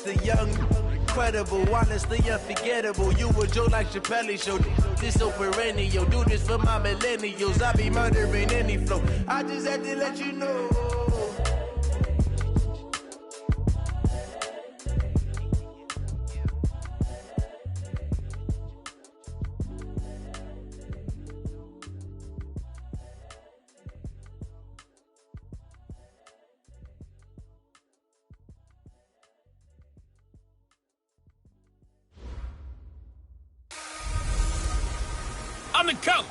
The young, incredible, honestly unforgettable. You a Joe like Chappelle show. This so perennial. Do this for my millennials. I be murdering any flow. I just had to let you know. I'm the coach.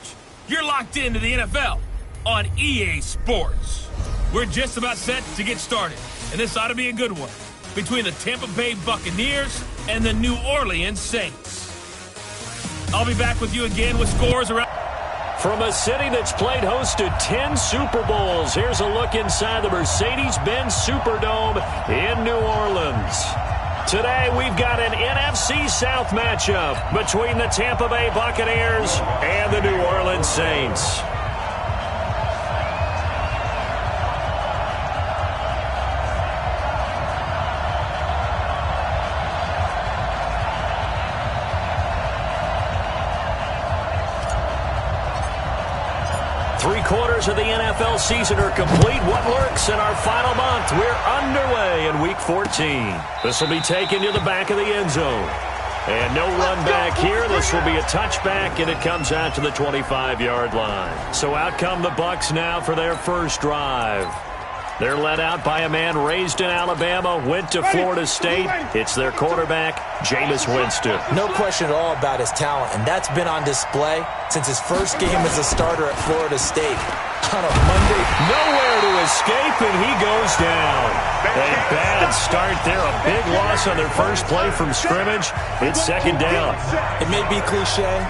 You're locked into the NFL on EA Sports. We're just about set to get started, and this ought to be a good one between the Tampa Bay Buccaneers and the New Orleans Saints. I'll be back with you again with scores around. From a city that's played host to 10 Super Bowls, here's a look inside the Mercedes-Benz Superdome in New Orleans. Today, we've got an NFC South matchup between the Tampa Bay Buccaneers and the New Orleans Saints. Three-quarters of the NFL season are complete. What works in our final month? We're underway in Week 14. This will be taken to the back of the end zone. And no run back here. This will be a touchback, and it comes out to the 25-yard line. So out come the Bucs now for their first drive. They're led out by a man raised in Alabama, went to Florida State. It's their quarterback, Jameis Winston. No question at all about his talent, and that's been on display since his first game as a starter at Florida State. On a Monday, nowhere to escape, and he goes down. A bad start there, a big loss on their first play from scrimmage. It's second down. It may be cliche,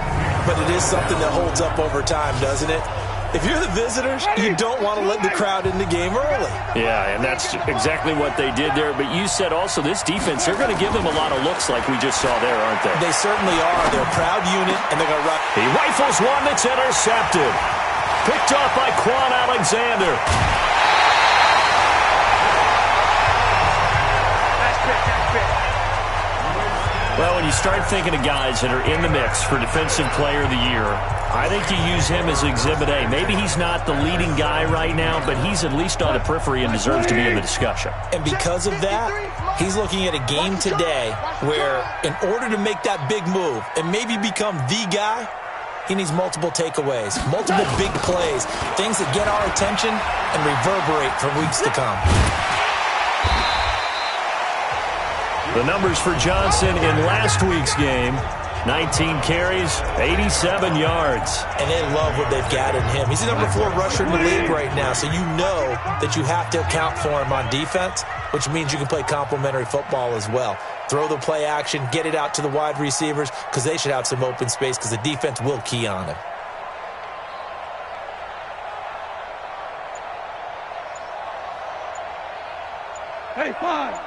but it is something that holds up over time, doesn't it? If you're the visitors, you don't want to let the crowd in the game early. Yeah, and that's exactly what they did there. But you said also this defense, they're going to give them a lot of looks like we just saw there, aren't they? They certainly are. They're a proud unit, and they're going to run. He rifles one that's intercepted. Picked off by Quan Alexander. Well, when you start thinking of guys that are in the mix for Defensive Player of the Year, I think you use him as Exhibit A. Maybe he's not the leading guy right now, but he's at least on the periphery and deserves to be in the discussion. And because of that, he's looking at a game today where in order to make that big move and maybe become the guy, he needs multiple takeaways, multiple big plays, things that get our attention and reverberate for weeks to come. The numbers for Johnson in last week's game, 19 carries, 87 yards. And they love what they've got in him. He's the number 4 rusher in the league right now, so you know that you have to account for him on defense, which means you can play complementary football as well. Throw the play action, get it out to the wide receivers, because they should have some open space because the defense will key on him. Hey, 5.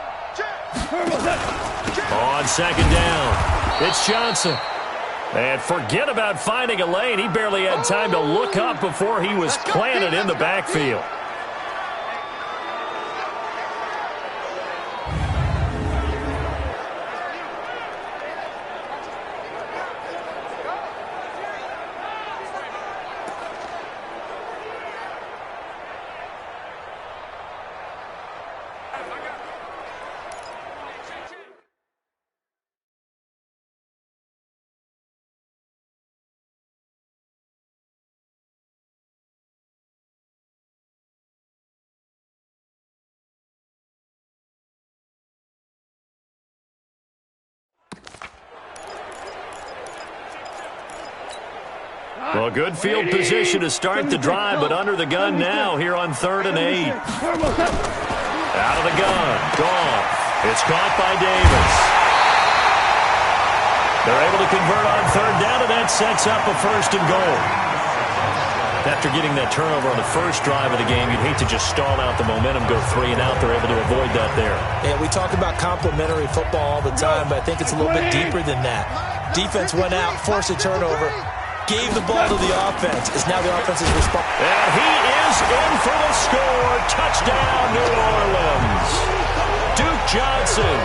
On second down, it's Johnson. And forget about finding a lane. He barely had time to look up before he was planted in the backfield. Well, good field position to start the drive, but under the gun now here on 3rd and 8. Out of the gun, Goff. It's caught by Davis. They're able to convert on 3rd down, and that sets up a 1st and goal. After getting that turnover on the first drive of the game, you'd hate to just stall out the momentum, go 3 and out. They're able to avoid that there. Yeah, we talk about complementary football all the time, but I think it's a little bit deeper than that. Defense went out, forced a turnover, gave the ball to the offense. It's now the offense's response. And he is in for the score. Touchdown, New Orleans. Duke Johnson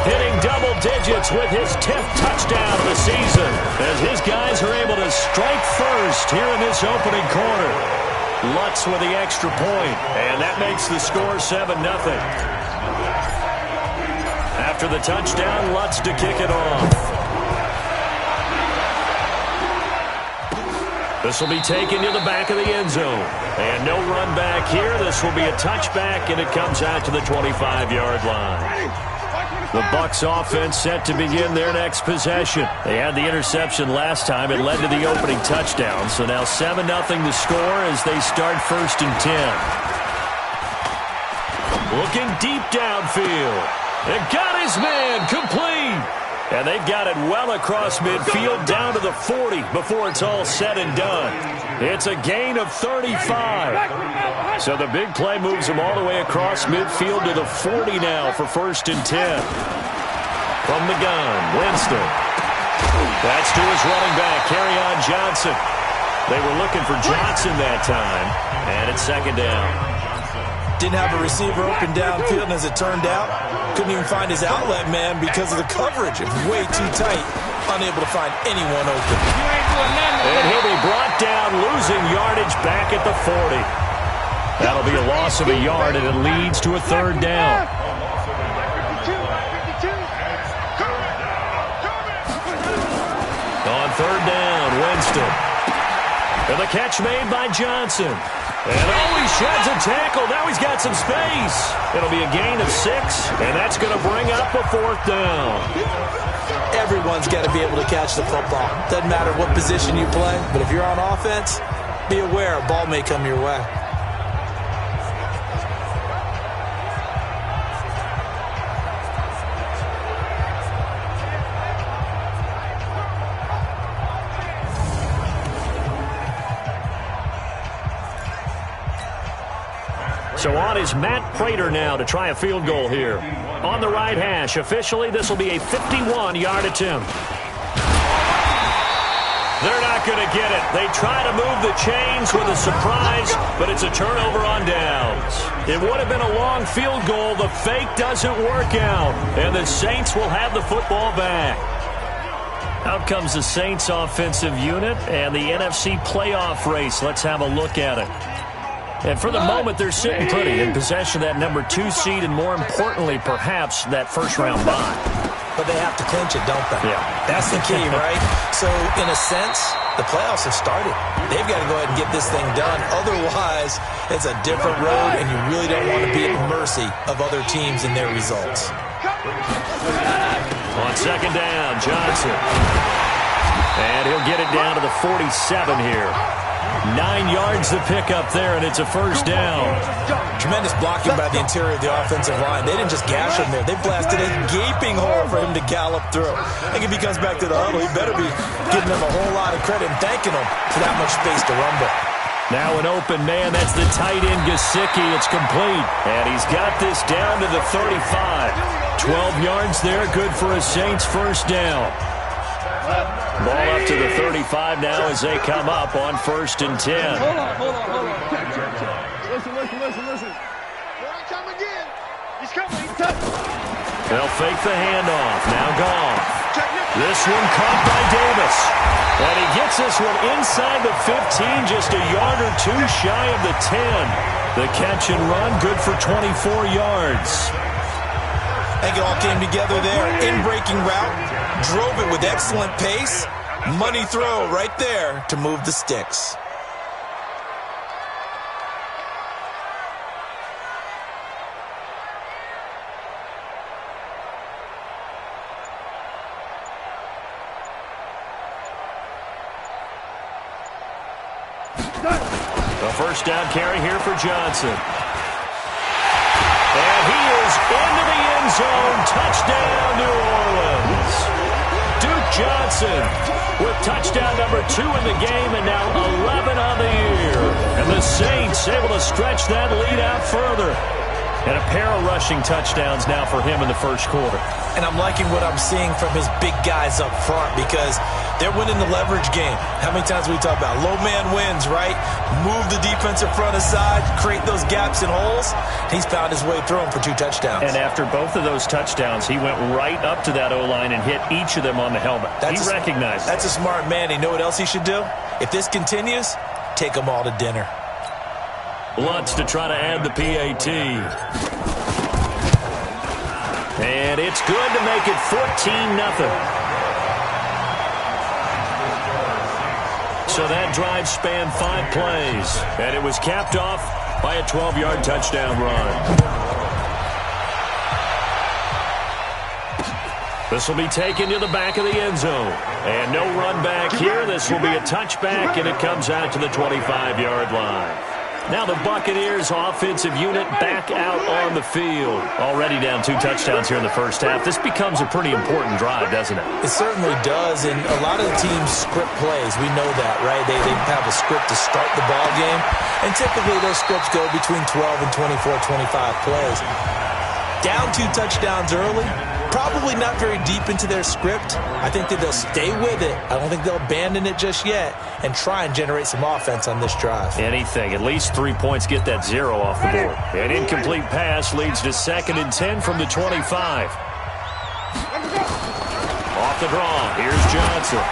hitting double digits with his 10th touchdown of the season, as his guys are able to strike first here in this opening quarter. Lutz with the extra point, and that makes the score 7-0. After the touchdown, Lutz to kick it off. This will be taken to the back of the end zone. And no run back here. This will be a touchback, and it comes out to the 25-yard line. The Bucs offense set to begin their next possession. They had the interception last time. It led to the opening touchdown. So now 7-0 the score as they start 1st and 10. Looking deep downfield. And got his man complete. And they've got it well across midfield down to the 40 before it's all said and done. It's a gain of 35. So the big play moves them all the way across midfield to the 40 now for 1st and 10. From the gun, Winston. That's to his running back, Kerryon Johnson. They were looking for Johnson that time, and it's 2nd down. Didn't have a receiver open downfield, and as it turned out, couldn't even find his outlet man because of the coverage. It was way too tight, unable to find anyone open. And he'll be brought down, losing yardage back at the 40. That'll be a loss of a yard, and it leads to a 3rd down. On 3rd down, Winston. And the catch made by Johnson. And he sheds a tackle. Now he's got some space. It'll be a gain of 6, and that's going to bring up a 4th down. Everyone's got to be able to catch the football. Doesn't matter what position you play, but if you're on offense, be aware a ball may come your way. So on is Matt Prater now to try a field goal here. On the right hash, officially, this will be a 51-yard attempt. They're not going to get it. They try to move the chains with a surprise, but it's a turnover on downs. It would have been a long field goal. The fake doesn't work out, and the Saints will have the football back. Out comes the Saints offensive unit and the NFC playoff race. Let's have a look at it. And for the moment, they're sitting pretty in possession of that number 2 seed and, more importantly, perhaps that first-round bye. But they have to clinch it, don't they? Yeah. That's the key, right? So, in a sense, the playoffs have started. They've got to go ahead and get this thing done. Otherwise, it's a different road, and you really don't want to be at the mercy of other teams and their results. On 2nd down, Johnson. And he'll get it down to the 47 here. 9 yards to pick up there, and it's a 1st down. Tremendous blocking by the interior of the offensive line. They didn't just gash him there. They blasted a gaping hole for him to gallop through. I think if he comes back to the huddle, he better be giving them a whole lot of credit and thanking them for that much space to rumble. Now an open man. That's the tight end, Gesicki. It's complete, and he's got this down to the 35. 12 yards there, good for a Saints 1st down. Ball up to the 35 now as they come up on 1st and 10. Hold on. Listen. Here I come again. He's coming. He's touching. They'll fake the handoff. Now Goff. This one caught by Davis. And he gets this one inside the 15, just a yard or 2 shy of the 10. The catch and run, good for 24 yards. I think it all came together there. In-breaking route, drove it with excellent pace. Money throw right there to move the sticks. The 1st down carry here for Johnson. And he is into the end zone. Touchdown, New Orleans. Duke Johnson with touchdown number 2 in the game, and now 11 on the year. And the Saints able to stretch that lead out further. And a pair of rushing touchdowns now for him in the first quarter. And I'm liking what I'm seeing from his big guys up front because they're winning the leverage game. How many times we talk about low man wins, right? Move the defensive front aside, create those gaps and holes. He's found his way through them for 2 touchdowns. And after both of those touchdowns, he went right up to that O-line and hit each of them on the helmet. He recognized it. That's a smart man. You know what else he should do? If this continues, take them all to dinner. Lutz to try to add the PAT. And it's good to make it 14-0. So that drive spanned 5 plays, and it was capped off by a 12-yard touchdown run. This will be taken to the back of the end zone. And no run back here. This will be a touchback, and it comes out to the 25-yard line. Now the Buccaneers offensive unit back out on the field. Already down 2 touchdowns here in the first half. This becomes a pretty important drive, doesn't it? It certainly does, and a lot of the teams script plays. We know that, right? They have a script to start the ball game, and typically those scripts go between 12 and 24, 25 plays. Down 2 touchdowns early, probably not very deep into their script. I think that they'll stay with it. I don't think they'll abandon it just yet and try and generate some offense on this drive. Anything. At least 3 points, get that 0 off the board. An incomplete pass leads to 2nd and 10 from the 25. Off the draw. Here's Johnson.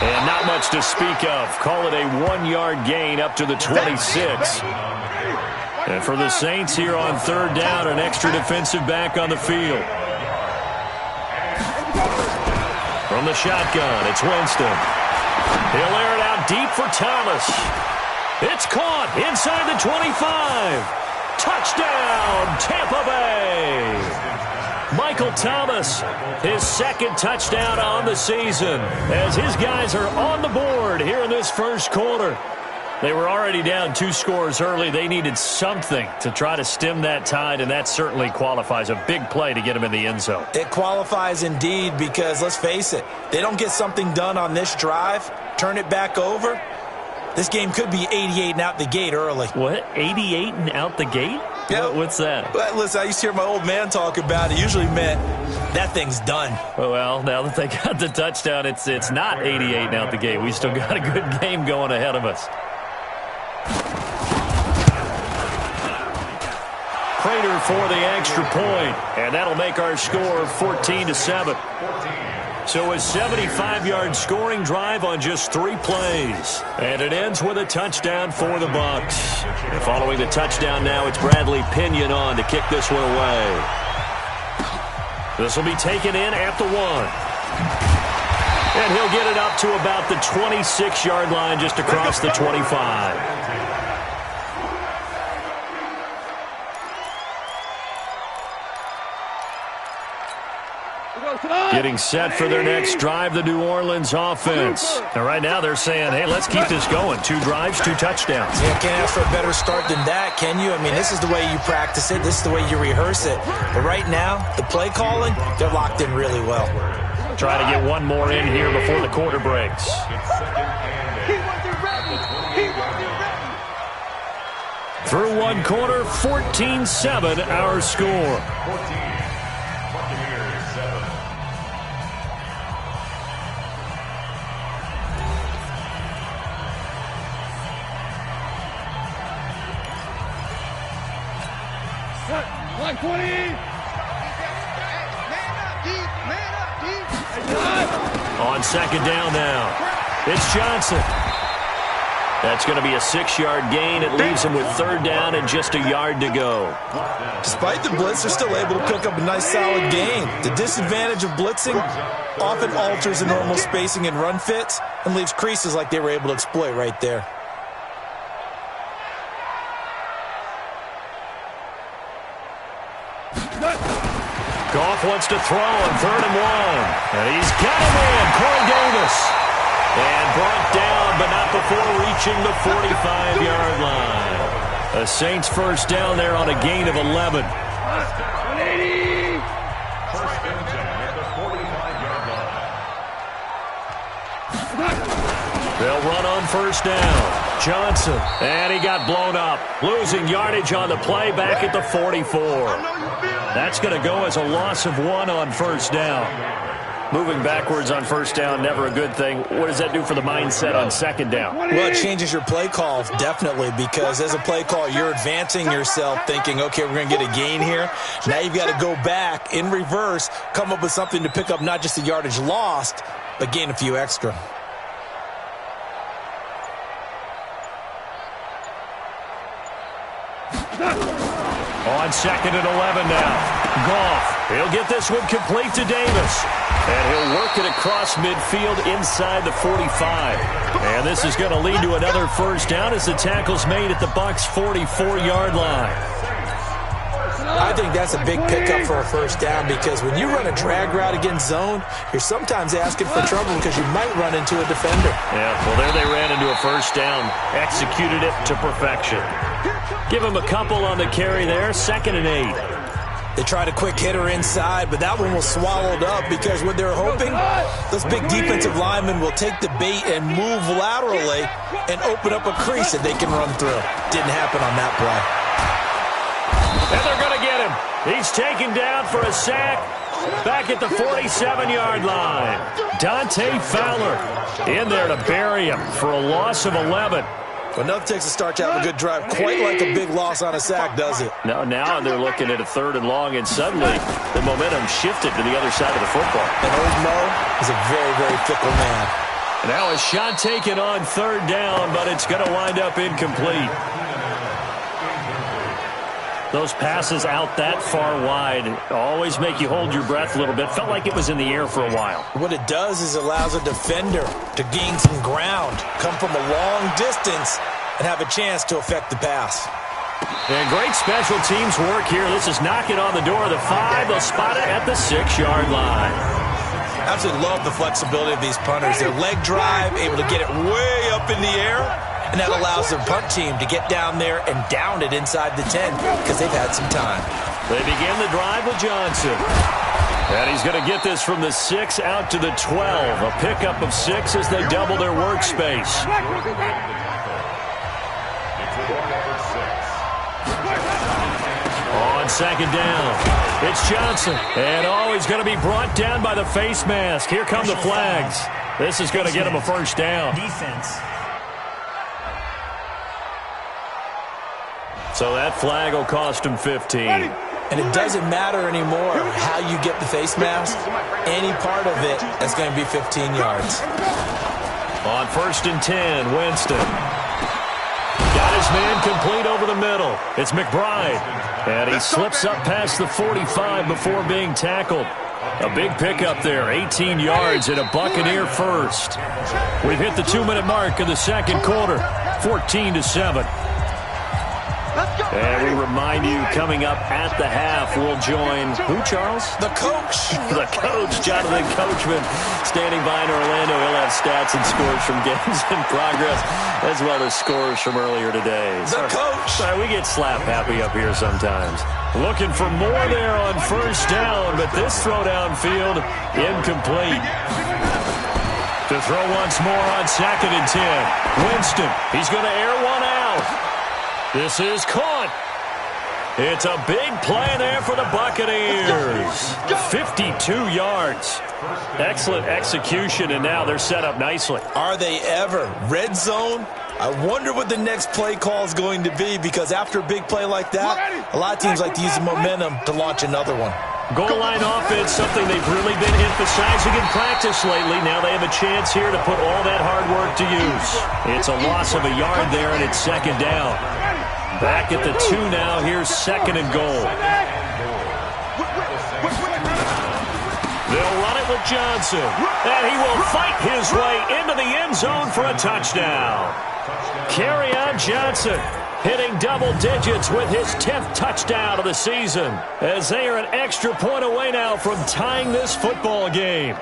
And not much to speak of. Call it a 1-yard gain up to the 26. And for the Saints here on 3rd down, an extra defensive back on the field. From the shotgun, it's Winston. He'll air it out deep for Thomas. It's caught inside the 25. Touchdown, Tampa Bay. Michael Thomas, his 2nd touchdown on the season, as his guys are on the board here in this first quarter. They were already down 2 scores early. They needed something to try to stem that tide, and that certainly qualifies. A big play to get them in the end zone. It qualifies indeed because, let's face it, they don't get something done on this drive, turn it back over, this game could be 88 and out the gate early. What? 88 and out the gate? Yeah. What's that? Well, listen, I used to hear my old man talk about it. Usually meant that thing's done. Well, now that they got the touchdown, it's not 88 and out the gate. We still got a good game going ahead of us. Prater for the extra point, and that'll make our score 14-7. So a 75-yard scoring drive on just 3 plays, and it ends with a touchdown for the Bucs. And following the touchdown now, it's Bradley Pinion on to kick this one away. This will be taken in at the 1. And he'll get it up to about the 26-yard line just across the 25. Getting set for their next drive, the New Orleans offense. And right now they're saying, hey, let's keep this going. 2 drives, 2 touchdowns. Yeah, can't ask for a better start than that, can you? I mean, this is the way you practice it. This is the way you rehearse it. But right now, the play calling, they're locked in really well. Try to get one more in here before the quarter breaks. Through 1 quarter, 14-7 our score. On 2nd down now, it's Johnson. That's going to be a 6-yard gain. It leaves him with 3rd down and just a yard to go. Despite the blitz, they're still able to pick up a nice solid gain. The disadvantage of blitzing often alters the normal spacing and run fits and leaves creases like they were able to exploit right there. Goff wants to throw on 3rd and 1. And he's got him in, Corey Davis. And brought down, but not before reaching the 45-yard line. The Saints first down there on a gain of 11. They'll run on 1st down. Johnson. And he got blown up. Losing yardage on the play back at the 44. That's going to go as a loss of 1 on first down. Moving backwards on first down, never a good thing. What does that do for the mindset on second down? Well, it changes your play call, definitely, because as a play call, you're advancing yourself thinking, okay, we're going to get a gain here. Now you've got to go back in reverse, come up with something to pick up not just the yardage lost, but gain a few extra. On 2nd and 11 now. Goff, he'll get this one complete to Davis. And he'll work it across midfield inside the 45. And this is going to lead to another first down as the tackle's made at the Bucs' 44-yard line. I think that's a big pickup for a first down because when you run a drag route against zone, you're sometimes asking for trouble because you might run into a defender. Yeah, well, there they ran into a first down. Executed it to perfection. Give him a couple on the carry there. 2nd and 8. They tried a quick hitter inside, but that one was swallowed up because what they're hoping, those big defensive linemen will take the bait and move laterally and open up a crease that they can run through. Didn't happen on that play. And they're going to get him. He's taken down for a sack back at the 47-yard line. Dante Fowler in there to bury him for a loss of 11. Well, nothing takes a start to have a good drive quite like a big loss on a sack, does it? Now they're looking at a 3rd and long, and suddenly the momentum shifted to the other side of the football. And old Mo is a very, very fickle man. Now a shot taken on 3rd down, but it's going to wind up incomplete. Those passes out that far wide always make you hold your breath a little bit. Felt like it was in the air for a while. What it does is it allows a defender to gain some ground, come from a long distance, and have a chance to affect the pass. And great special teams work here. This is knocking on the door of the 5. They'll spot it at the 6-yard line. Absolutely love the flexibility of these punters. Their leg drive, able to get it way up in the air. And that allows their punt team to get down there and down it inside the 10 because they've had some time. They begin the drive with Johnson. And he's going to get this from the 6 out to the 12. A pickup of 6 as they double their workspace. On 2nd down, it's Johnson. And he's going to be brought down by the face mask. Here come the flags. This is going to get him a first down. Defense. So that flag will cost him 15. And it doesn't matter anymore how you get the face mask. Any part of it is going to be 15 yards. On 1st and 10, Winston. Got his man complete over the middle. It's McBride. And he slips up past the 45 before being tackled. A big pickup there, 18 yards and a Buccaneer first. We've hit the 2-minute mark of the 2nd quarter, 14-7. And we remind you, coming up at the half, we'll join who, Charles? The coach. The coach, Jonathan Coachman, standing by in Orlando. He'll have stats and scores from games in progress, as well as scores from earlier today. The coach. Sorry, we get slap happy up here sometimes. Looking for more there on first down, but this throw downfield, incomplete. To throw once more on 2nd and 10. Winston, he's going to air one out. This is caught. It's a big play there for the Buccaneers. 52 yards. Excellent execution, and now they're set up nicely. Are they ever? Red zone? I wonder what the next play call is going to be, because after a big play like that, a lot of teams like to use the momentum to launch another one. Goal line offense, something they've really been emphasizing in practice lately. Now they have a chance here to put all that hard work to use. It's a loss of a yard there, and it's 2nd down. Back at the 2 now. Here's 2nd and goal. They'll run it with Johnson. And he will fight his way into the end zone for a touchdown. Kerryon Johnson hitting double digits with his 10th touchdown of the season, as they are an extra point away now from tying this football game.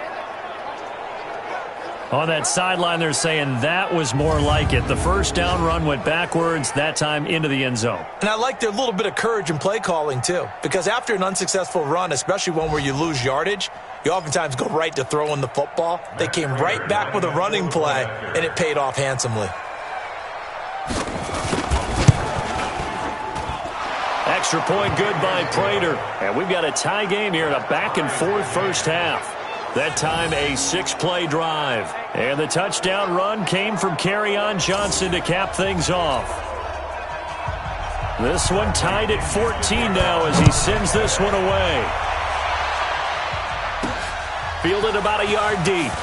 On that sideline, they're saying that was more like it. The first down run went backwards, that time into the end zone. And I like their little bit of courage in play calling, too. Because after an unsuccessful run, especially one where you lose yardage, you oftentimes go right to throwing the football. They came right back with a running play, and it paid off handsomely. Extra point good by Prater. And we've got a tie game here in a back-and-forth first half. That time a 6-play drive. And the touchdown run came from Kerryon Johnson to cap things off. This one tied at 14 now as he sends this one away. Fielded about a yard deep.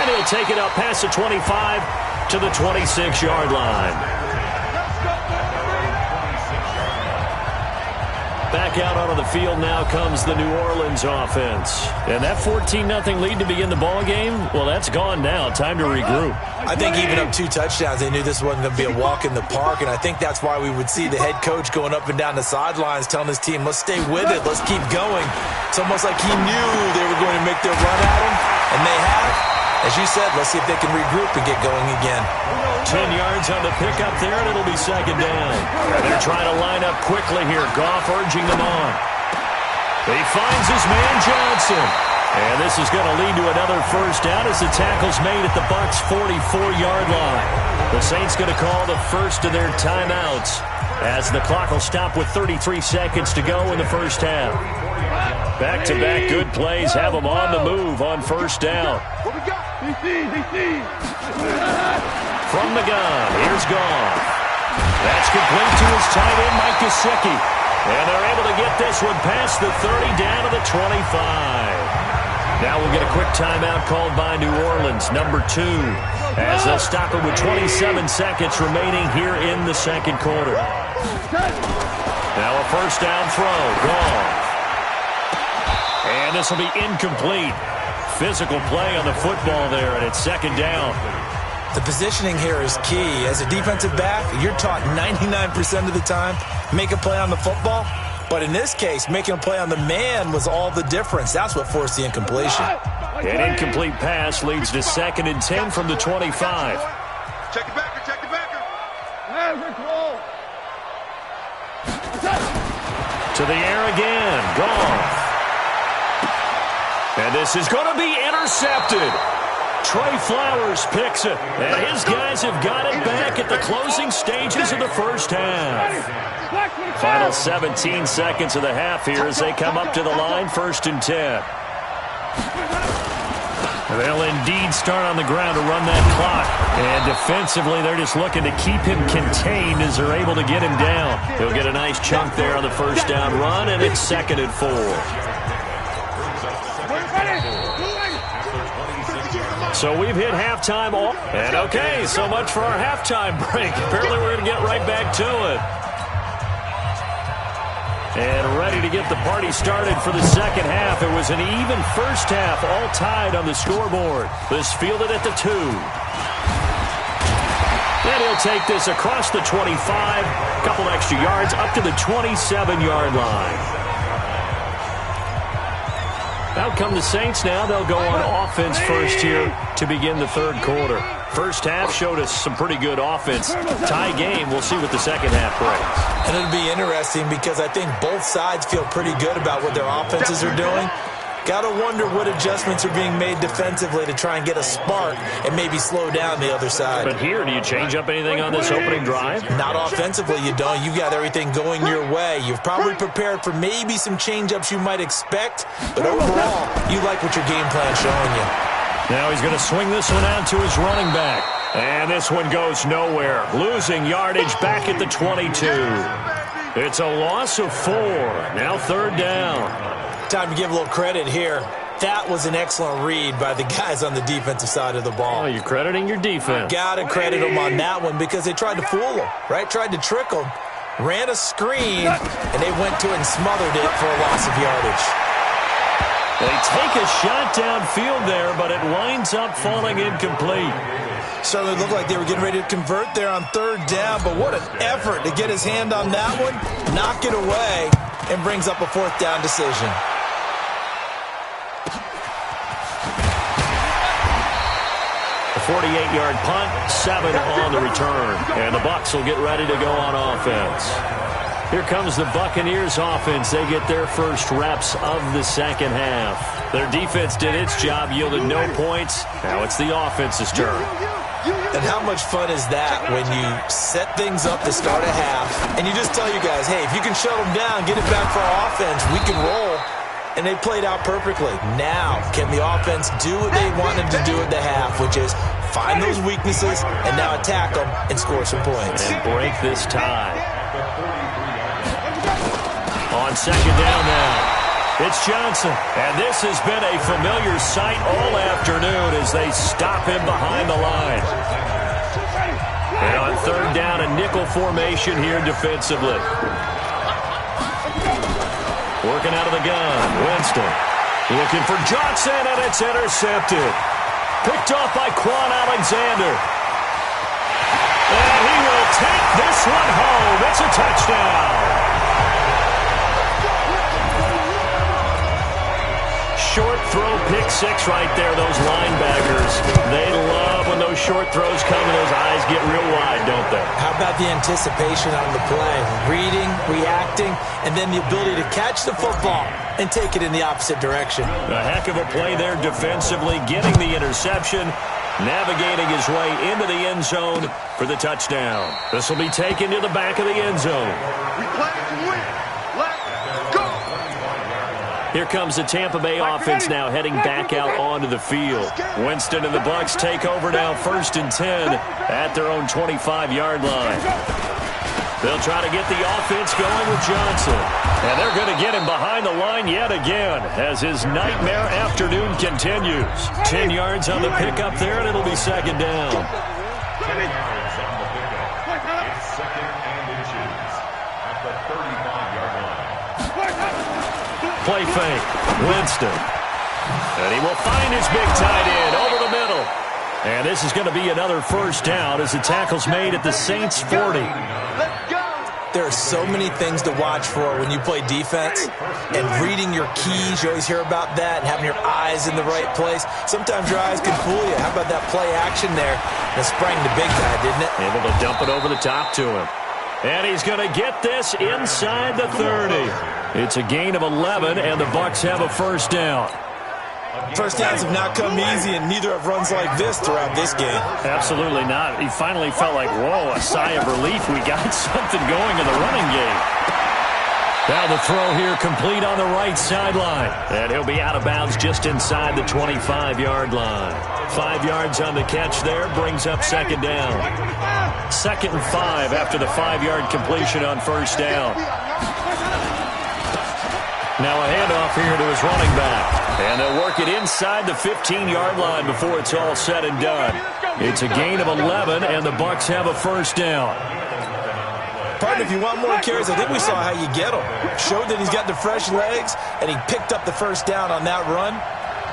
And he'll take it up past the 25 to the 26-yard line. Back out onto the field now comes the New Orleans offense. And that 14-0 lead to begin the ball game, well, that's gone now. Time to regroup. I think even up 2 touchdowns, they knew this wasn't going to be a walk in the park, and I think that's why we would see the head coach going up and down the sidelines telling his team, let's stay with it, let's keep going. It's almost like he knew they were going to make their run at him, and they have. As you said, let's see if they can regroup and get going again. 10 yards on the pickup there, and it'll be second down. And they're trying to line up quickly here. Goff urging them on. He finds his man Johnson. And this is going to lead to another first down as the tackle's made at the Bucs' 44-yard line. The Saints going to call the first of their timeouts as the clock will stop with 33 seconds to go in the first half. Back-to-back good plays have them on the move on first down. From the gun, here's Goff. That's complete to his tight end, Mike Gesicki. And they're able to get this one past the 30 down to the 25. Now we'll get a quick timeout called by New Orleans, number 2, as they'll stop it with 27 seconds remaining here in the second quarter. Now a first down throw, Goff. And this will be incomplete. Physical play on the football there, and it's second down. The positioning here is key. As a defensive back, you're taught 99% of the time, make a play on the football. But in this case, making a play on the man was all the difference. That's what forced the incompletion. An incomplete pass leads to 2nd and 10 from the 25. Check it backer, check it backer. To the air again, Goff. And this is going to be intercepted. Trey Flowers picks it, and his guys have got it back at the closing stages of the first half. Final 17 seconds of the half here as they come up to the line, 1st and 10. They'll indeed start on the ground to run that clock. And defensively, they're just looking to keep him contained as they're able to get him down. He'll get a nice chunk there on the first down run, and it's 2nd and 4. So we've hit halftime. And okay, so much for our halftime break. Apparently we're going to get right back to it. And ready to get the party started for the second half. It was an even first half, all tied on the scoreboard. This fielded at the 2. And he'll take this across the 25, a couple extra yards, up to the 27-yard line. Out come the Saints now. They'll go on offense first here to begin the third quarter. First half showed us some pretty good offense. Tie game. We'll see what the second half brings. And it'll be interesting because I think both sides feel pretty good about what their offenses are doing. Got to wonder what adjustments are being made defensively to try and get a spark and maybe slow down the other side. But here, do you change up anything on this opening drive? Not offensively, you don't. You got everything going your way. You've probably prepared for maybe some change-ups you might expect, but overall, you like what your game plan's showing you. Now he's going to swing this one out to his running back. And this one goes nowhere. Losing yardage back at the 22. It's a loss of 4. Now 3rd down. Time to give a little credit here. That was an excellent read by the guys on the defensive side of the ball. Oh, you're crediting your defense. Got to credit them on that one because they tried to fool them, right? Tried to trick them. Ran a screen, and they went to it and smothered it for a loss of yardage. They take a shot downfield there, but it winds up falling incomplete. Certainly looked like they were getting ready to convert there on 3rd down, but what an effort to get his hand on that one, knock it away, and brings up a 4th down decision. A 48-yard punt, 7 on the return. And the Bucs will get ready to go on offense. Here comes the Buccaneers offense. They get their first reps of the second half. Their defense did its job, yielded no points. Now it's the offense's turn. And how much fun is that when you set things up to start a half and you just tell you guys, hey, if you can shut them down, get it back for our offense, we can roll. And they played out perfectly. Now, can the offense do what they wanted to do at the half, which is find those weaknesses and now attack them and score some points. And break this tie. On second down now. It's Johnson, and this has been a familiar sight all afternoon as they stop him behind the line. And on third down, a nickel formation here defensively. Working out of the gun, Winston. Looking for Johnson, and it's intercepted. Picked off by Quan Alexander. And he will take this one home. It's a touchdown. Short throw, pick six right there, those linebackers. They love when those short throws come and those eyes get real wide, don't they? How about the anticipation on the play? Reading, reacting, and then the ability to catch the football and take it in the opposite direction. A heck of a play there defensively, getting the interception, navigating his way into the end zone for the touchdown. This will be taken to the back of the end zone. We play to win. Let's go. Here comes the Tampa Bay offense now heading back out onto the field. Winston and the Bucs take over now 1st and 10 at their own 25-yard line. They'll try to get the offense going with Johnson. And they're going to get him behind the line yet again as his nightmare afternoon continues. 10 yards on the pickup there, and it'll be second down. Play fake. Winston. And he will find his big tight end over the middle. And this is going to be another first down as the tackle's made at the Saints' 40. There are so many things to watch for when you play defense, and reading your keys, you always hear about that, and having your eyes in the right place. Sometimes your eyes can fool you. How about that play action there? And sprang the big guy, didn't it? Able to dump it over the top to him. And he's going to get this inside the 30. It's a gain of 11, and the Bucs have a first down. First downs have not come easy, and neither have runs like this throughout this game. Absolutely not. He finally felt like, whoa, a sigh of relief. We got something going in the running game. Now the throw here complete on the right sideline. And he'll be out of bounds just inside the 25-yard line. 5 yards on the catch there brings up second down. 2nd and 5 after the 5-yard completion on first down. Now a handoff here to his running back. And they'll work it inside the 15-yard line before it's all said and done. It's a gain of 11, and the Bucs have a first down. Partner, if you want more carries, I think we saw how you get them. Showed that he's got the fresh legs, and he picked up the first down on that run.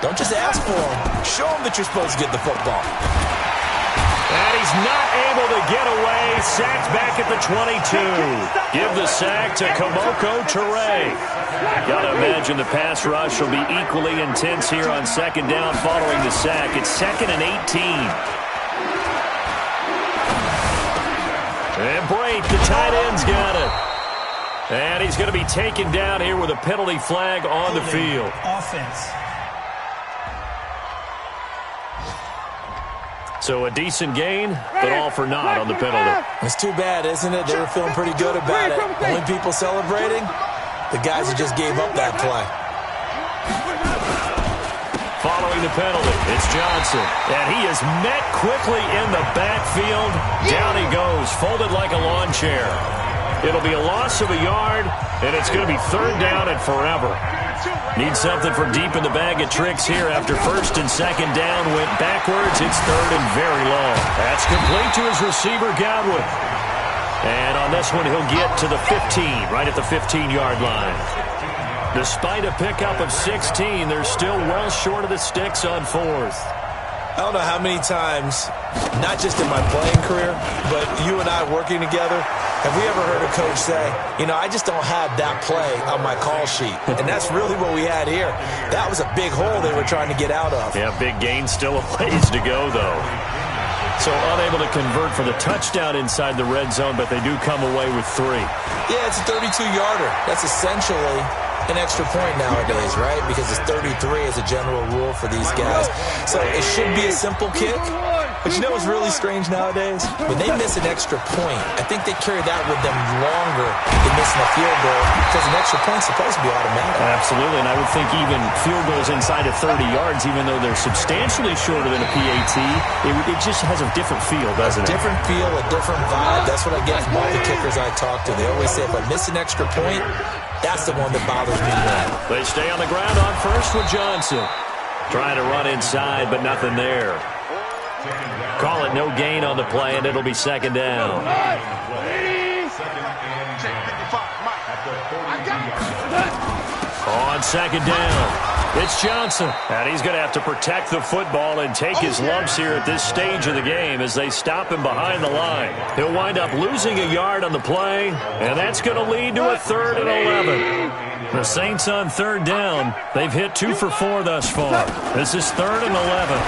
Don't just ask for him. Show him that you're supposed to get the football. And he's not able to get away. Sacked back at the 22. Give the sack to Kamoko Toure. Got to imagine the pass rush will be equally intense here on second down following the sack. It's 2nd and 18. And Brate, the tight end's got it. And he's going to be taken down here with a penalty flag on the field. Offense. So a decent gain, but all for naught on the penalty. It's too bad, isn't it? They were feeling pretty good about it. Only people celebrating, the guys who just gave up that play. Following the penalty, it's Johnson. And he is met quickly in the backfield. Down he goes, folded like a lawn chair. It'll be a loss of a yard, and it's going to be third down and forever. Need something for deep in the bag of tricks here after first and second down went backwards. It's third and very long. That's complete to his receiver, Godwin. And on this one, he'll get to the 15, right at the 15-yard line. Despite a pickup of 16, they're still well short of the sticks on fourth. I don't know how many times, not just in my playing career, but you and I working together, have we ever heard a coach say, you know, I just don't have that play on my call sheet. And that's really what we had here. That was a big hole they were trying to get out of. Yeah, big gain, still a ways to go, though. So unable to convert for the touchdown inside the red zone, but they do come away with 3. Yeah, it's a 32-yarder. That's essentially an extra point nowadays, right? Because it's 33 as a general rule for these guys. So it should be a simple kick, But you know what's really strange nowadays? When they miss an extra point, I think they carry that with them longer than missing a field goal because an extra point's supposed to be automatic. Absolutely, and I would think even field goals inside of 30 yards, even though they're substantially shorter than a PAT, it just has a different feel, doesn't it? A different feel, a different vibe. That's what I get from all the kickers I talk to. They always say if I miss an extra point, that's the one that bothers me more. They stay on the ground on first with Johnson. Trying to run inside, but nothing there. Call it no gain on the play, and it'll be second down. On second down, it's Johnson. And he's going to have to protect the football and take his lumps here at this stage of the game as they stop him behind the line. He'll wind up losing a yard on the play, and that's going to lead to a 3rd and 11. The Saints on third down. They've hit 2 for 4 thus far. This is 3rd and 11.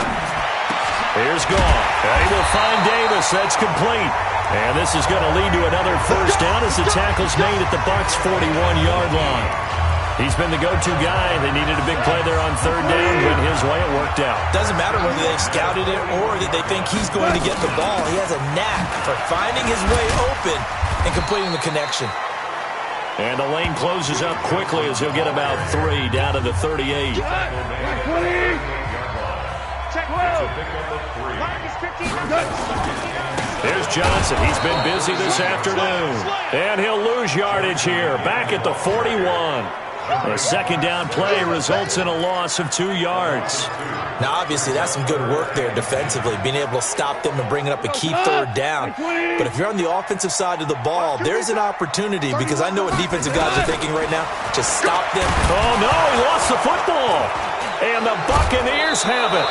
Here's Goff. And he will find Davis. That's complete. And this is going to lead to another first down as the tackle's made at the Bucs' 41-yard line. He's been the go-to guy. They needed a big play there on third down. Went his way. It worked out. Doesn't matter whether they've scouted it or that they think he's going to get the ball. He has a knack for finding his way open and completing the connection. And the lane closes up quickly as he'll get about 3 down to the 38. Here's Johnson. He's been busy this afternoon. And he'll lose yardage here. Back at the 41. A second down play results in a loss of 2 yards. Now, obviously, that's some good work there defensively, being able to stop them and bring it up a key third down. But if you're on the offensive side of the ball, there's an opportunity because I know what defensive guys are thinking right now. Just stop them. Oh, no, he lost the football. And the Buccaneers have it.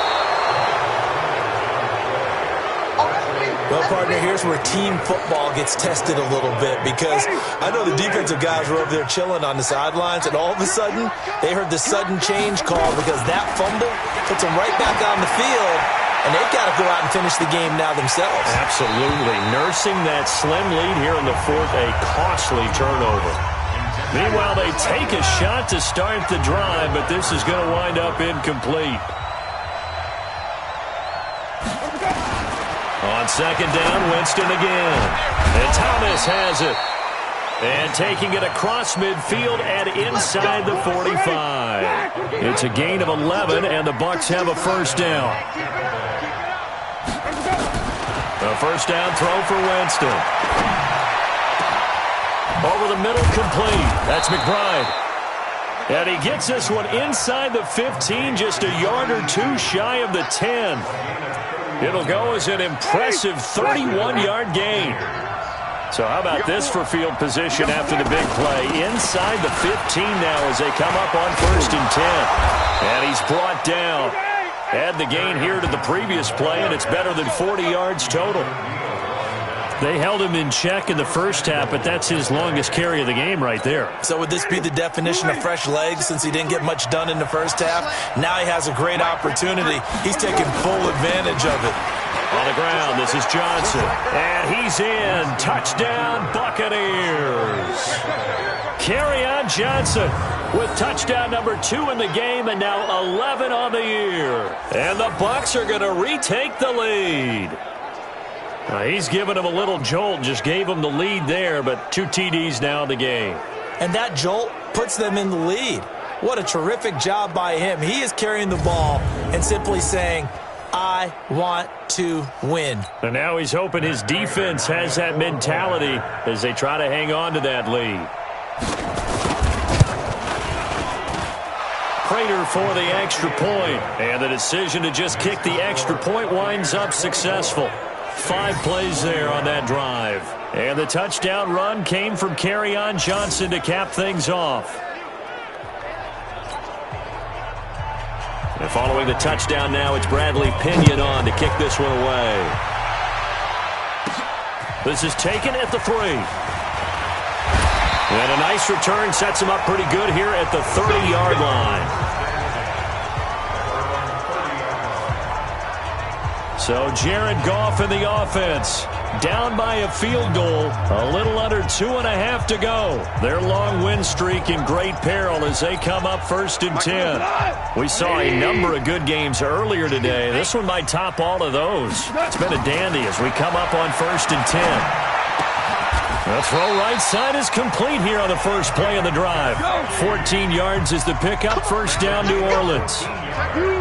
Well, partner, here's where team football gets tested a little bit because I know the defensive guys were over there chilling on the sidelines, and all of a sudden, they heard the sudden change call because that fumble puts them right back on the field, and they've got to go out and finish the game now themselves. Absolutely. Nursing that slim lead here in the 4th, a costly turnover. Meanwhile, they take a shot to start the drive, but this is going to wind up incomplete. On second down, Winston again. And Thomas has it. And taking it across midfield and inside the 45. It's a gain of 11, and the Bucs have a first down. A first down throw for Winston. Over the middle, complete. That's McBride. And he gets this one inside the 15, just a yard or 2 shy of the 10. It'll go as an impressive 31-yard gain. So how about this for field position after the big play? Inside the 15 now as they come up on 1st and 10. And he's brought down. Add the gain here to the previous play, and it's better than 40 yards total. They held him in check in the first half, but that's his longest carry of the game right there. So would this be the definition of fresh legs since he didn't get much done in the first half? Now he has a great opportunity. He's taking full advantage of it. On the ground, this is Johnson. And he's in. Touchdown, Buccaneers. Kerryon Johnson with touchdown number 2 in the game and now 11 on the year. And the Bucs are going to retake the lead. He's given him a little jolt, just gave him the lead there, but 2 TDs now in the game. And that jolt puts them in the lead. What a terrific job by him. He is carrying the ball and simply saying, I want to win. And now he's hoping his defense has that mentality as they try to hang on to that lead. Prater for the extra point. And the decision to just kick the extra point winds up successful. 5 plays there on that drive. And the touchdown run came from Kerryon Johnson to cap things off. And following the touchdown now, it's Bradley Pinion on to kick this one away. This is taken at the 3. And a nice return sets him up pretty good here at the 30-yard line. So Jared Goff in the offense. Down by a field goal. A little under 2.5 to go. Their long win streak in great peril as they come up 1st and 10. We saw a number of good games earlier today. This one might top all of those. It's been a dandy as we come up on 1st and 10. The throw right side is complete here on the first play of the drive. 14 yards is the pickup. First down, New Orleans.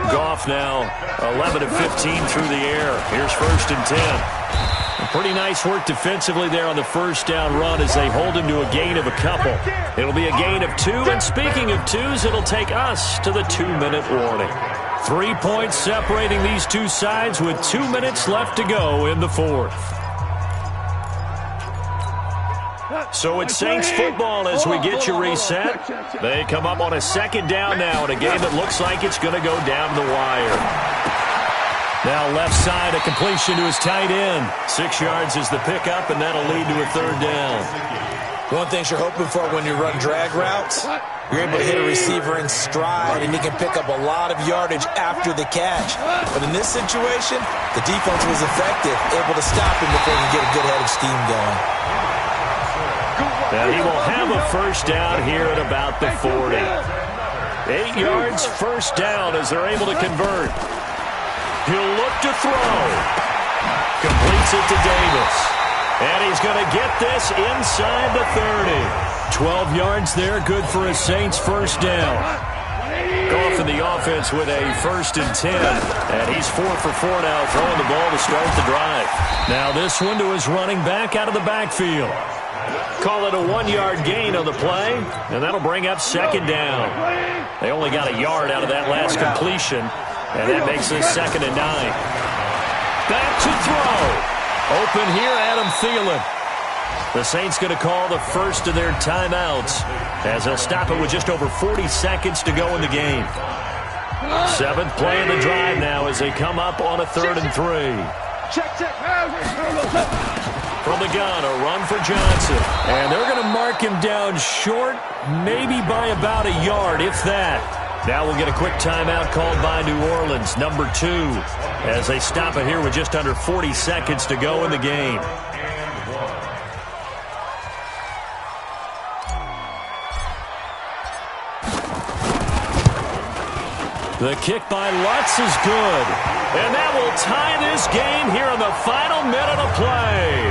Goff now 11 of 15 through the air. Here's 1st and 10. Pretty nice work defensively there on the first down run as they hold him to a gain of a couple. It'll be a gain of 2, and speaking of 2s, it'll take us to the 2-minute warning. 3 points separating these two sides with 2 minutes left to go in the 4th. So it's Saints football as we get you reset. They come up on a 2nd down now in a game that looks like it's going to go down the wire. Now left side, a completion to his tight end. 6 yards is the pickup, and that'll lead to a 3rd down. One thing you're hoping for when you run drag routes, you're able to hit a receiver in stride, and he can pick up a lot of yardage after the catch. But in this situation, the defense was effective, able to stop him before he can get a good head of steam going. And he will have a 1st down here at about the 40. 8 yards, 1st down as they're able to convert. He'll look to throw. Completes it to Davis. And he's going to get this inside the 30. 12 yards there, good for a Saints 1st down. Goff in the offense with a 1st and 10. And he's 4 for 4 now, throwing the ball to start the drive. Now this one to his running back out of the backfield. Call it a 1-yard gain on the play, and that'll bring up 2nd down. They only got a yard out of that last completion, and that makes it 2nd and 9. Back to throw. Open here, Adam Thielen. The Saints going to call the first of their timeouts as they'll stop it with just over 40 seconds to go in the game. 7th play of the drive now as they come up on a 3rd and 3. From the gun, a run for Johnson. And they're going to mark him down short, maybe by about a yard, if that. Now we'll get a quick timeout called by New Orleans, number 2, as they stop it here with just under 40 seconds to go in the game. The kick by Lutz is good. And that will tie this game here in the final minute of play.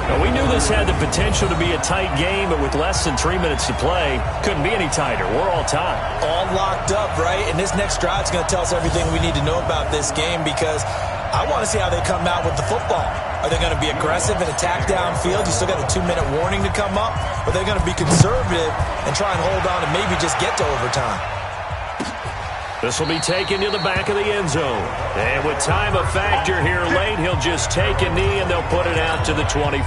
Now, we knew this had the potential to be a tight game, but with less than 3 minutes to play, couldn't be any tighter. We're all tied. All locked up, right? And this next drive is going to tell us everything we need to know about this game because I want to see how they come out with the football. Are they going to be aggressive and attack downfield? You still got a 2-minute warning to come up? Or are they going to be conservative and try and hold on and maybe just get to overtime? This will be taken to the back of the end zone. And with time a factor here late, he'll just take a knee and they'll put it out to the 25.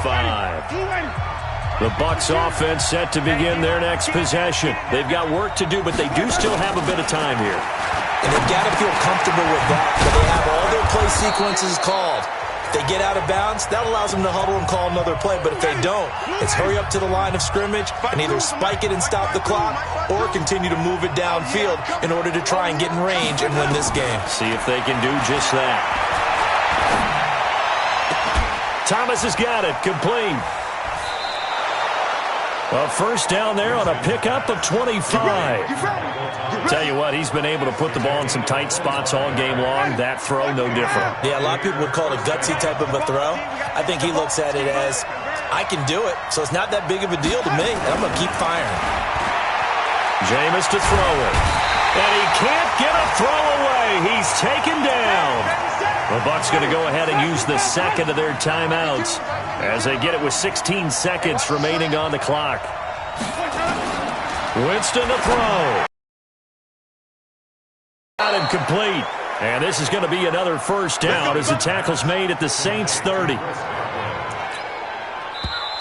The Bucs offense set to begin their next possession. They've got work to do, but they do still have a bit of time here. And they've got to feel comfortable with that, but they have all their play sequences called. If they get out of bounds, that allows them to huddle and call another play. But if they don't, it's hurry up to the line of scrimmage and either spike it and stop the clock or continue to move it downfield in order to try and get in range and win this game. See if they can do just that. Thomas has got it. Complete. A 1st down there on a pickup of 25. Tell you what, he's been able to put the ball in some tight spots all game long. That throw, no different. Yeah, a lot of people would call it a gutsy type of a throw. I think he looks at it as, I can do it, so it's not that big of a deal to me, and I'm going to keep firing. Jameis to throw it. And he can't get a throw away. He's taken down. The Bucs going to go ahead and use the 2nd of their timeouts as they get it with 16 seconds remaining on the clock. Winston to throw. Out and complete. And this is going to be another 1st down as the tackle's made at the Saints 30.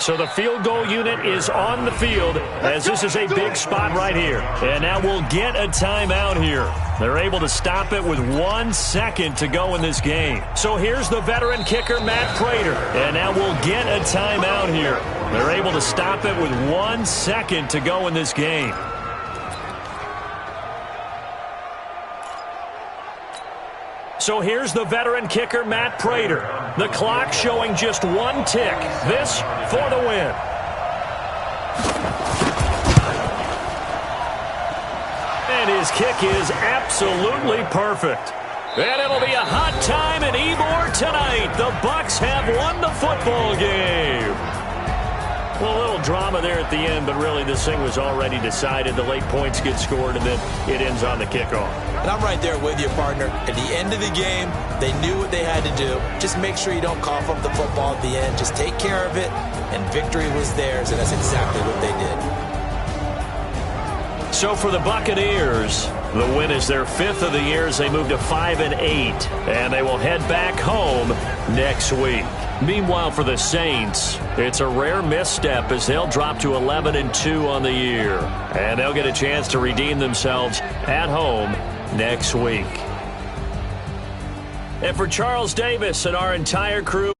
So the field goal unit is on the field as this is a big spot right here. And now we'll get a timeout here. They're able to stop it with 1 second to go in this game. So here's the veteran kicker, Matt Prater. And now we'll get a timeout here. They're able to stop it with 1 second to go in this game. So here's the veteran kicker, Matt Prater. The clock showing just 1 tick. This for the win. And his kick is absolutely perfect. And it'll be a hot time in Ybor tonight. The Bucs have won the football game. Well, a little drama there at the end, but really this thing was already decided. The late points get scored, and then it ends on the kickoff. And I'm right there with you, partner. At the end of the game, they knew what they had to do. Just make sure you don't cough up the football at the end. Just take care of it, and victory was theirs, and that's exactly what they did. So for the Buccaneers, the win is their 5th of the year as they move to 5-8, and they will head back home next week. Meanwhile, for the Saints, it's a rare misstep as they'll drop to 11-2 on the year, and they'll get a chance to redeem themselves at home next week. And for Charles Davis and our entire crew,